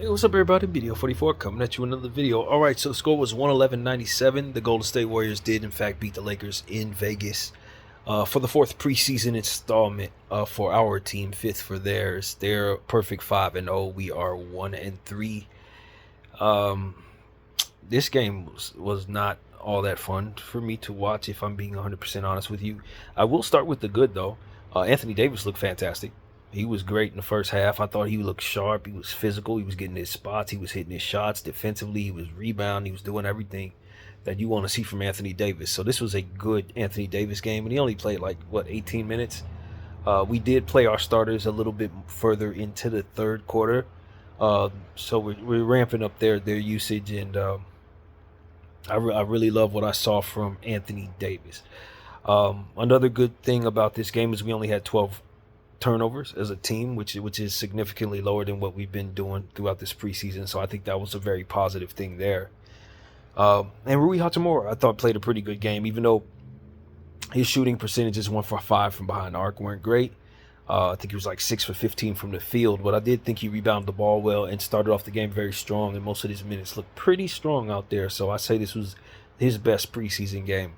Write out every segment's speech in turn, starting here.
Hey, what's up, everybody? Video 44 coming at you with another video. All right, so the score was 111-97. The Golden State Warriors did, in fact, beat the Lakers in Vegas for the fourth preseason installment for our team, fifth for theirs. They're perfect 5-0. We are 1-3. Um, this game was not all that fun for me to watch, if I'm being 100% honest with you. I will start with the good, though. Anthony Davis looked fantastic. He was great in the first half. I thought he looked sharp. He was physical. He was getting his spots. He was hitting his shots defensively. He was rebounding. He was doing everything that you want to see from Anthony Davis. So this was a good Anthony Davis game, and he only played 18 minutes. We did play our starters a little bit further into the third quarter, so we're ramping up their usage, and I really love what I saw from Anthony Davis. Another good thing about this game is we only had 12 turnovers as a team, which is significantly lower than what we've been doing throughout this preseason. So I think that was a very positive thing there. And Rui Hachimura, I thought, played a pretty good game, even though his shooting percentages 1 for 5 from behind the arc weren't great. I think he was like 6 for 15 from the field, but I did think he rebounded the ball well and started off the game very strong, and most of his minutes looked pretty strong out there. So I say this was his best preseason game.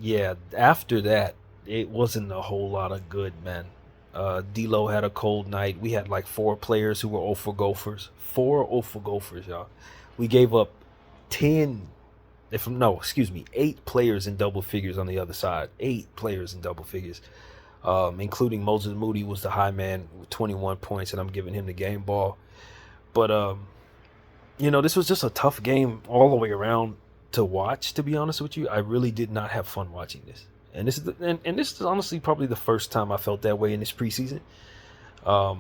Yeah, after that, it wasn't a whole lot of good, man. D'Lo had a cold night. We had like 4 players who were 0 for gophers. 4 0 for gophers, y'all. We gave up 10, excuse me, 8 players in double figures on the other side. 8 players in double figures, including Moses Moody was the high man with 21 points, and I'm giving him the game ball. But, this was just a tough game all the way around to watch, to be honest with you. I really did not have fun watching this. And this is honestly probably the first time I felt that way in this preseason. I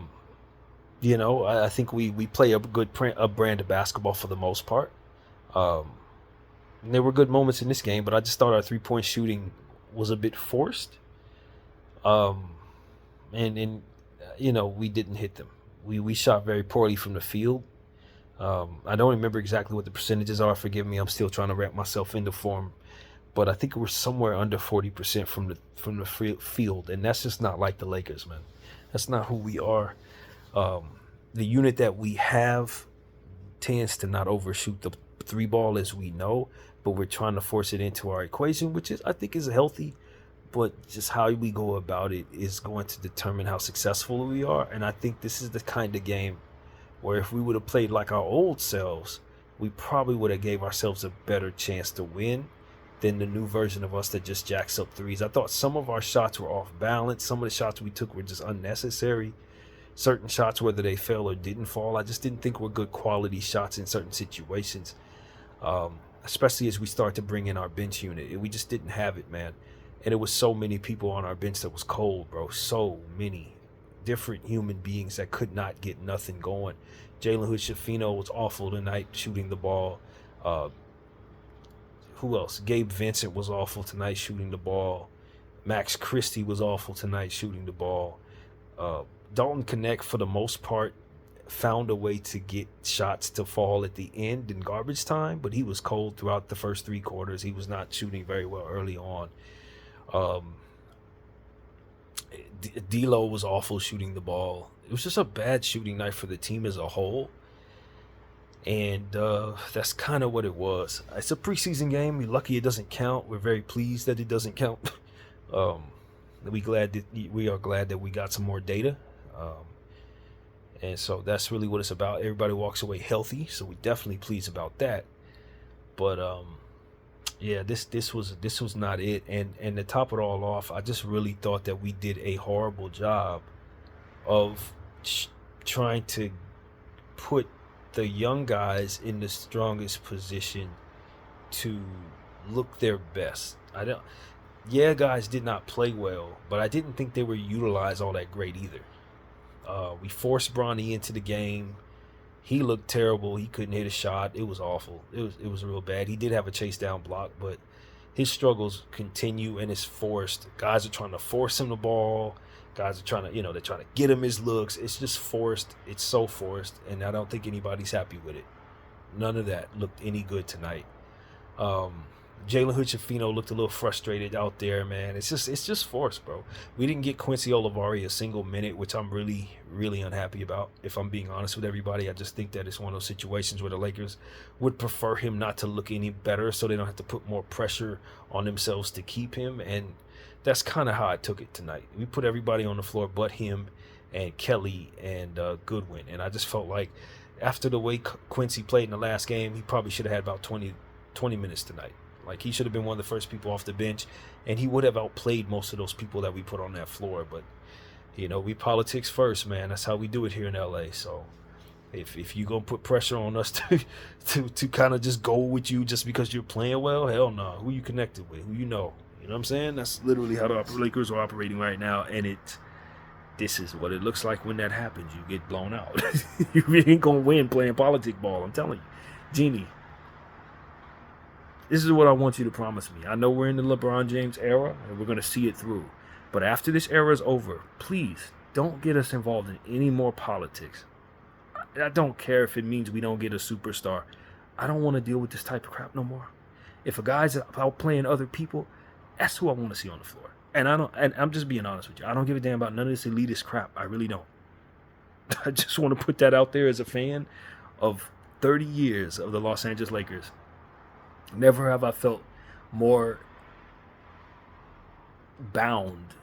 think we play a good brand of basketball for the most part. And there were good moments in this game, but I just thought our 3-point shooting was a bit forced. We didn't hit them. We shot very poorly from the field. I don't remember exactly what the percentages are. Forgive me, I'm still trying to wrap myself into form. But I think we're somewhere under 40% from the field, and that's just not like the Lakers, man. That's not who we are. The unit that we have tends to not overshoot the 3 ball, as we know, but we're trying to force it into our equation, which I think is healthy. But just how we go about it is going to determine how successful we are. And I think this is the kind of game where if we would have played like our old selves, we probably would have gave ourselves a better chance to win than the new version of us that just jacks up threes. I thought some of our shots were off balance. Some of the shots we took were just unnecessary. Certain shots, whether they fell or didn't fall, I just didn't think were good quality shots in certain situations. Especially as we start to bring in our bench unit. We just didn't have it, man. And it was so many people on our bench that was cold, bro. So many different human beings that could not get nothing going. Jalen Hood-Schifino was awful tonight shooting the ball. Who else? Gabe Vincent was awful tonight shooting the ball. Max Christie was awful tonight shooting the ball. Dalton Connect, for the most part, found a way to get shots to fall at the end in garbage time, but he was cold throughout the first 3 quarters. He was not shooting very well early on. D'Lo was awful shooting the ball. It was just a bad shooting night for the team as a whole. And that's kind of what it was. It's a preseason game. We're lucky it doesn't count. We're very pleased that it doesn't count. We are glad that we got some more data. And so that's really what it's about. Everybody walks away healthy, so we're definitely pleased about that. But this was not it. And to top it all off, I just really thought that we did a horrible job of trying to put the young guys in the strongest position to look their best. Guys did not play well, but I didn't think they were utilized all that great either. We forced Bronny into the game. He looked terrible. He couldn't hit a shot. It was awful. It was real bad. He did have a chase down block, but his struggles continue, and it's forced. Guys are trying to force him the ball. Guys are trying to, they're trying to get him his looks. It's just forced. It's so forced, and I don't think anybody's happy with it. None of that looked any good tonight. Jalen Hood-Schifino looked a little frustrated out there, man. It's just forced, bro. We didn't get Quincy Olivari a single minute, which I'm really unhappy about. If I'm being honest with everybody, I just think that it's one of those situations where the Lakers would prefer him not to look any better, so they don't have to put more pressure on themselves to keep him. And that's kind of how I took it tonight. We put everybody on the floor but him and Kelly and Goodwin, and I just felt like after the way Quincy played in the last game, he probably should have had about 20 minutes tonight. Like, he should have been one of the first people off the bench, and he would have outplayed most of those people that we put on that floor. But, you know, we politics first, man. That's how we do it here in LA. So if you're going to put pressure on us to kind of just go with you just because you're playing well, hell no. Who you connected with? Who you know? You know what I'm saying? That's literally how the Lakers are operating right now, and this is what it looks like when that happens. You get blown out. You really ain't going to win playing politic ball, I'm telling you. Jeannie, this is what I want you to promise me. I know we're in the LeBron James era, and we're going to see it through. But after this era is over, please don't get us involved in any more politics. I don't care if it means we don't get a superstar. I don't want to deal with this type of crap no more. If a guy's out playing other people, that's who I want to see on the floor. And I'm just being honest with you. I don't give a damn about none of this elitist crap. I really don't. I just want to put that out there as a fan of 30 years of the Los Angeles Lakers. Never have I felt more bound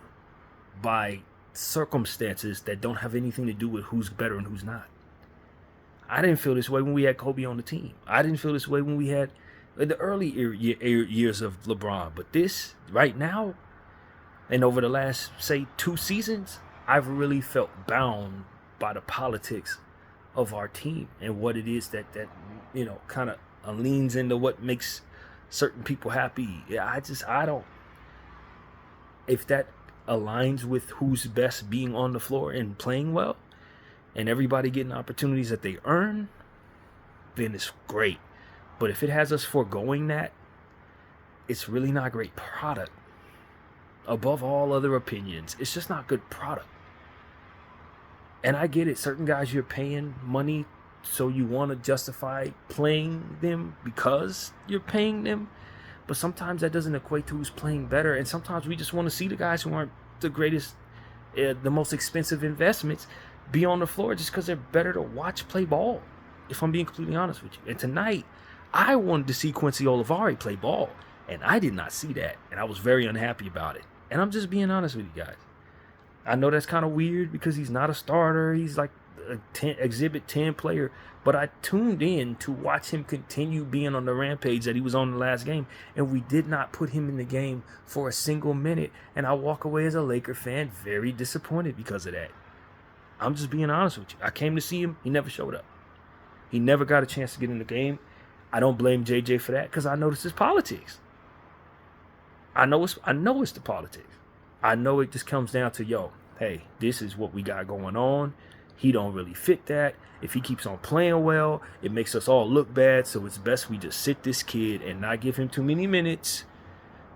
by circumstances that don't have anything to do with who's better and who's not. I didn't feel this way when we had Kobe on the team. I didn't feel this way when we had in the early years of LeBron. But this, right now, and over the last, say, 2 seasons, I've really felt bound by the politics of our team and what it is that you know, kind of leans into what makes certain people happy. Yeah, I don't. If that aligns with who's best being on the floor and playing well, and everybody getting opportunities that they earn, then it's great. But if it has us foregoing that, it's really not great product. Above all other opinions, it's just not good product. And I get it. Certain guys you're paying money, so you want to justify playing them because you're paying them. But sometimes that doesn't equate to who's playing better. And sometimes we just want to see the guys who aren't the greatest, the most expensive investments be on the floor just because they're better to watch play ball, if I'm being completely honest with you. And tonight, I wanted to see Quincy Olivari play ball, and I did not see that. And I was very unhappy about it. And I'm just being honest with you guys. I know that's kind of weird because he's not a starter. He's like a Exhibit 10 player. But I tuned in to watch him continue being on the rampage that he was on the last game. And we did not put him in the game for a single minute. And I walk away as a Laker fan very disappointed because of that. I'm just being honest with you. I came to see him. He never showed up. He never got a chance to get in the game. I don't blame JJ for that because I know this is politics. I know it's the politics. I know it just comes down to, yo, hey, this is what we got going on. He don't really fit that. If he keeps on playing well, it makes us all look bad. So it's best we just sit this kid and not give him too many minutes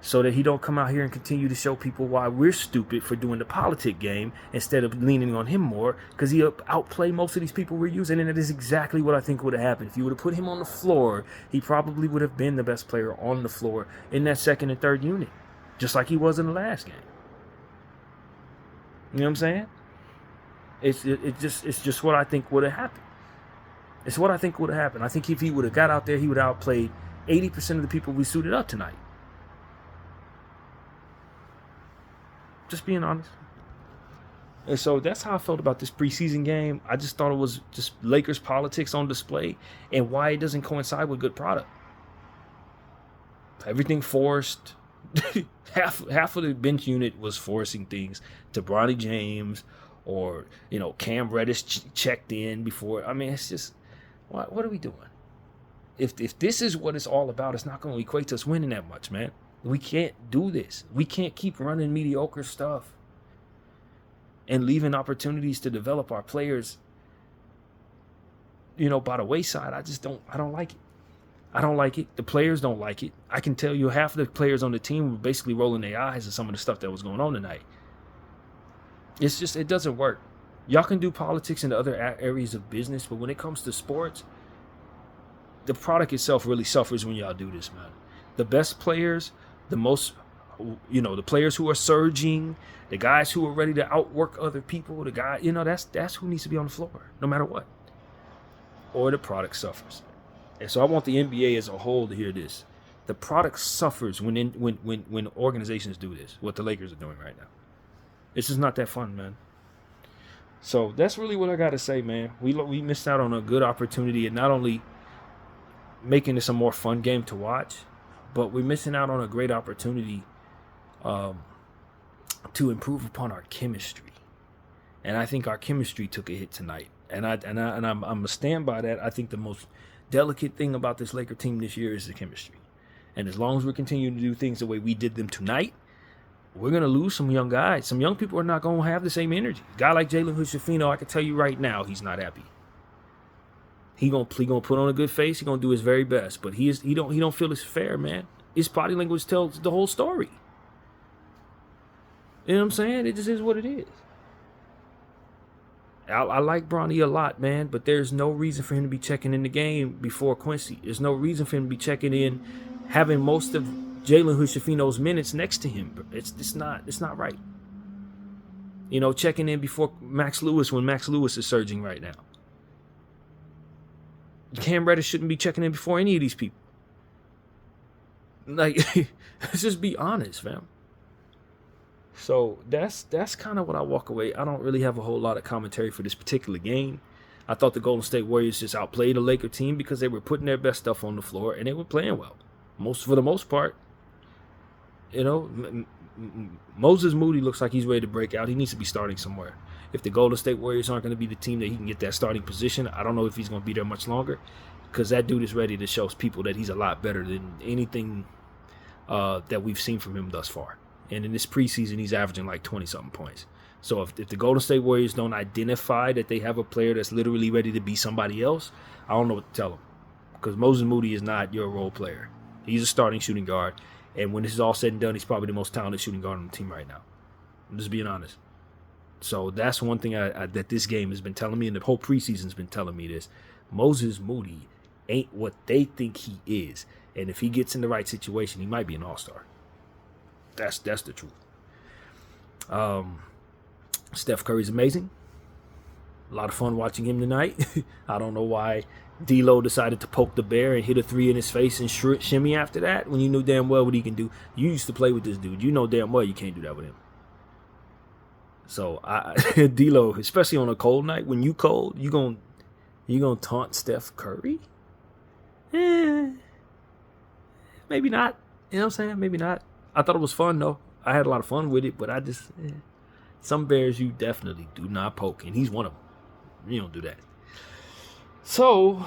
so that he don't come out here and continue to show people why we're stupid for doing the politic game instead of leaning on him more, because he outplay most of these people we're using. And that is exactly what I think would have happened. If you would have put him on the floor, he probably would have been the best player on the floor in that second and third unit, just like he was in the last game. You know what I'm saying? It's just what I think would have happened. It's what I think would have happened. I think if he would have got out there, he would have outplayed 80% of the people we suited up tonight. Just being honest. And so that's how I felt about this preseason game. I just thought it was just Lakers politics on display and why it doesn't coincide with good product. Everything forced. half of the bench unit was forcing things to Bronny James, or, you know, Cam Reddish checked in before. I mean, it's just, what are we doing? If this is what it's all about, it's not going to equate to us winning that much, man. We can't do this. We can't keep running mediocre stuff and leaving opportunities to develop our players, you know, by the wayside. I don't like it. I don't like it. The players don't like it. I can tell you half of the players on the team were basically rolling their eyes at some of the stuff that was going on tonight. It's just, it doesn't work. Y'all can do politics in the other areas of business, but when it comes to sports, the product itself really suffers when y'all do this, man. The best players, the most, the players who are surging, the guys who are ready to outwork other people, the guy, that's who needs to be on the floor, no matter what. Or the product suffers. And so I want the NBA as a whole to hear this. The product suffers when organizations do this, what the Lakers are doing right now. It's just not that fun, man. So that's really what I got to say, man. We missed out on a good opportunity, and not only making this a more fun game to watch, but we're missing out on a great opportunity to improve upon our chemistry. And I think our chemistry took a hit tonight. And I'm gonna stand by that. I think the most delicate thing about this Laker team this year is the chemistry. And as long as we continue to do things the way we did them tonight, we're gonna lose some young guys. Some young people are not gonna have the same energy. A guy like Jalen Hood-Schifino, I can tell you right now, he's not happy. He gonna put on a good face. He gonna do his very best, but he don't feel it's fair, man. His body language tells the whole story. You know what I'm saying? It just is what it is. I like Bronny a lot, man, but there's no reason for him to be checking in the game before Quincy. There's no reason for him to be checking in, having most of Jalen Hood-Schifino's minutes next to him. It's not right. Checking in before Max Lewis when Max Lewis is surging right now. Cam Reddish shouldn't be checking in before any of these people. Like, let's just be honest, fam. So that's kind of what I walk away. I don't really have a whole lot of commentary for this particular game. I thought the Golden State Warriors just outplayed the Laker team because they were putting their best stuff on the floor and they were playing well. For the most part. Moses Moody looks like he's ready to break out. He needs to be starting somewhere. If the Golden State Warriors aren't going to be the team that he can get that starting position, I don't know if he's going to be there much longer, because that dude is ready to show people that he's a lot better than anything that we've seen from him thus far. And in this preseason, he's averaging like 20-something points. So if the Golden State Warriors don't identify that they have a player that's literally ready to be somebody else, I don't know what to tell them. Because Moses Moody is not your role player. He's a starting shooting guard. And when this is all said and done, he's probably the most talented shooting guard on the team right now. I'm just being honest. So that's one thing that this game has been telling me, and the whole preseason has been telling me this. Moses Moody ain't what they think he is. And if he gets in the right situation, he might be an all-star. That's the truth. Steph Curry's amazing. A lot of fun watching him tonight. I don't know why D'Lo decided to poke the bear and hit a three in his face and shimmy after that when you knew damn well what he can do. You used to play with this dude. You know damn well you can't do that with him. So D'Lo, especially on a cold night, when you cold, you gonna taunt Steph Curry? Maybe not. You know what I'm saying? Maybe not. I thought it was fun though. I had a lot of fun with it, but I just some bears you definitely do not poke, and he's one of them. You don't do that. So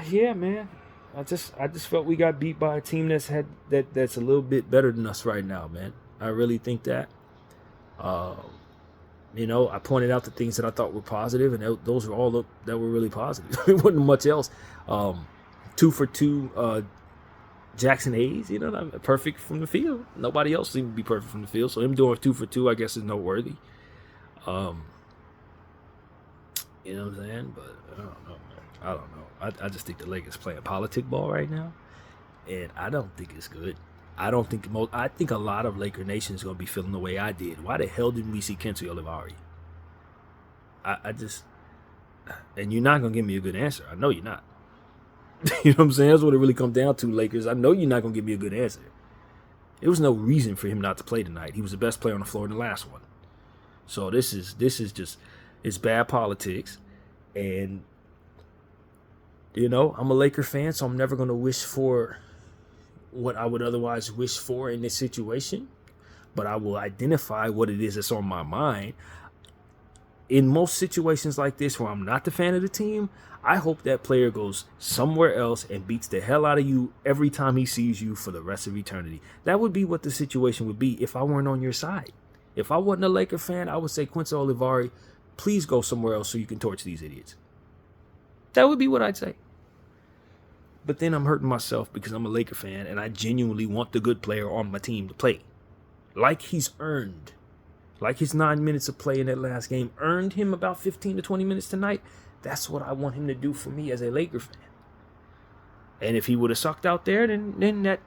yeah, man. I just felt we got beat by a team that's a little bit better than us right now, man. I really think that. I pointed out the things that I thought were positive, and those were all that were really positive. It wasn't much else. 2 for 2 Jackson Hayes, perfect from the field. Nobody else seemed to be perfect from the field, so him doing 2 for 2, I guess, is noteworthy. You know what I'm saying? But I don't know, man. I don't know. I just think the Lakers playing politic ball right now, and I don't think it's good. I think a lot of Laker Nation is going to be feeling the way I did. Why the hell didn't we see Quincy Olivari? And you're not going to give me a good answer. I know you're not. You know what I'm saying? That's what it really comes down to, Lakers. I know you're not going to give me a good answer. There was no reason for him not to play tonight. He was the best player on the floor in the last one. So this is just, it's bad politics. And, I'm a Laker fan, so I'm never going to wish for what I would otherwise wish for in this situation. But I will identify what it is that's on my mind. In most situations like this where I'm not the fan of the team, I hope that player goes somewhere else and beats the hell out of you every time he sees you for the rest of eternity. That would be what the situation would be if I weren't on your side. If I wasn't a Laker fan, I would say, Quincy Olivari, please go somewhere else so you can torch these idiots. That would be what I'd say. But then I'm hurting myself because I'm a Laker fan and I genuinely want the good player on my team to play. Like he's earned. Like his 9 minutes of play in that last game earned him about 15 to 20 minutes tonight. That's what I want him to do for me as a Laker fan. And if he would have sucked out there, then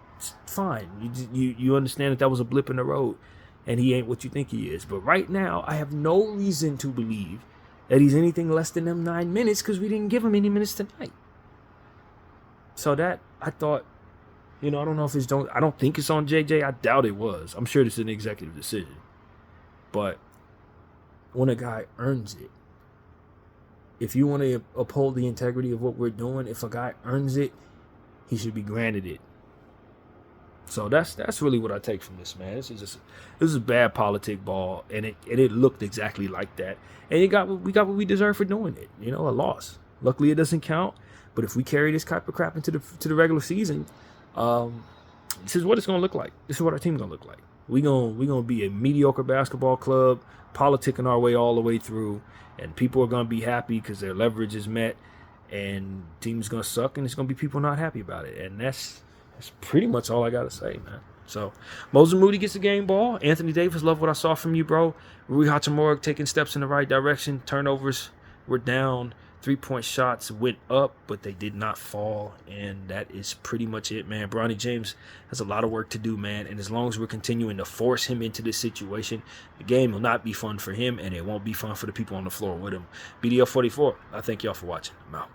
fine. You understand that was a blip in the road, and he ain't what you think he is. But right now, I have no reason to believe that he's anything less than them 9 minutes because we didn't give him any minutes tonight. So that, I thought, I don't know if I don't think it's on JJ. I doubt it was. I'm sure this is an executive decision. But when a guy earns it, if you want to uphold the integrity of what we're doing, if a guy earns it, he should be granted it. So that's really what I take from this, man. This is bad politic ball, and it looked exactly like that. And we got what we deserve for doing it. A loss. Luckily, it doesn't count. But if we carry this type of crap into the regular season, this is what it's gonna look like. This is what our team's gonna look like. We gonna be a mediocre basketball club, politicking our way all the way through, and people are gonna be happy because their leverage is met, and team's gonna suck, and it's gonna be people not happy about it, and that's pretty much all I gotta say, man. So Moses Moody gets the game ball. Anthony Davis, love what I saw from you, bro. Rui Hachimura taking steps in the right direction. Turnovers were down. 3-point shots went up, but they did not fall, and that is pretty much it, man. Bronny James has a lot of work to do, man, and as long as we're continuing to force him into this situation, the game will not be fun for him, and it won't be fun for the people on the floor with him. BDL 44, I thank y'all for watching. I'm out.